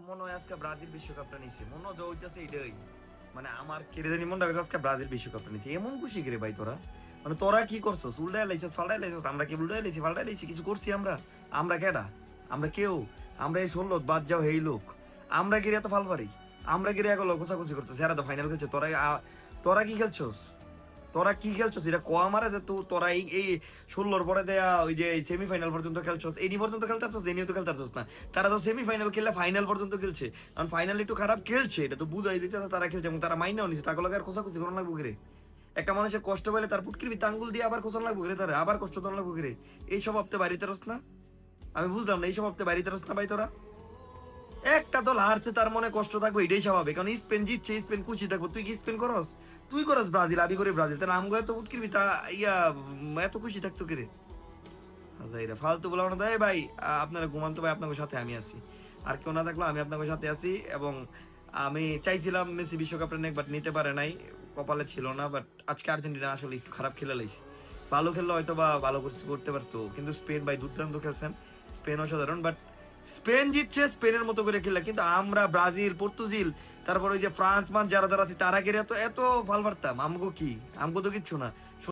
মনে হয় আজকে ব্রাজিল বিশ্বকাপটা নিছে, মনে হয় হইতাছে এটাই। মানে আমার কেড়ে জানি মনে হয় আজকে ব্রাজিল বিশ্বকাপটা নিছে, এমন খুশি করে ভাই তোরা। মানে তোরা কি করছস? উল্টায় লাইছস, ফাল্টায় লাইছস। আমরা কি উল্টায় লাইছি, ফাল্টায় লাইছি? কিছু করছি আমরা? আমরা কেডা? আমরা কেউ? আমরা এই ১৬ বাদ যাও হেই লোক। আমরা কি এত ফাল পারি? আমরা কি এগুলো কোচাকুচি করতেছি? এরা তো ফাইনাল খেলছে, তোরা কি খেলছস? তোরা কি খেলছস এটা কো আমারে, যে তোরা এই এই ১৬র পরে দেয়া ওই যে সেমিফাইনাল পর্যন্ত খেলছস, এডি পর্যন্ত খেলতাছস, এনিও তো খেলতাছস না। তারা তো সেমিফাইনাল খেললে ফাইনাল পর্যন্ত খেলছে, কারণ ফাইনাল একটু খারাপ খেলছে, এটা তো বুঝাই দিতে তারা খেলছে এবং তারা মাইনাও নিছে। তাকে লাগে আর খোঁচাখুচি করানো লাগবো রে? একটা মানুষের কষ্ট পেলে তার পুটকির ভিতরে আঙ্গুল দিয়ে আবার খোঁচানো লাগবো রে? তারা আবার কষ্ট দেওয়া লাগবো রে? এই স্বভাবতে বাড়িতে রস না? আমি বুঝলাম না, এই স্বভাবতে বাড়িতে রস না ভাই তোরা? একটা দল হারছে তার মনে কষ্ট থাকবে, এটাই স্বাভাবিক, কারণ স্পেন জিতছে, স্পেন খুশি থাকবো। তুই কি স্পেন করস? তুই করস ব্রাজিল, আবি করে ব্রাজিল, তাহলে আমগো এত উৎকিরবি তা ইয়া এত খুশি থাকতো কে রে? আচ্ছা, এটা ফালতু বলা না দেয় ভাই। আপনারা ঘুমান তো ভাই, আপনাদের সাথে আমি আছি। আর কেউ না থাকলেও আমি আপনাদের সাথে আছি। এবং আমি চাইছিলাম মেসি বিশ্বকাপটা নেক, বাট নিতে পারে নাই, কপালে ছিল না। বাট আজকে আর্জেন্টিনা আসলে একটু খারাপ খেলে লাইছে। ভালো খেললে হয়তো বা ভালো করতে পারতো, কিন্তু স্পেন ভাই দুর্দান্ত খেলছেন, স্পেন অসাধারণ। বাট স্পেন জিতছে স্পেনের মতো করে খেললে, কিন্তু আমরা ব্রাজিল, পর্তুজিল, তারপর ওই যে ফ্রান্স মান যারা যারা আছে তারা গেলে এত এত ভাল পারতাম। আমগো কি? আমগো তো কিচ্ছু না।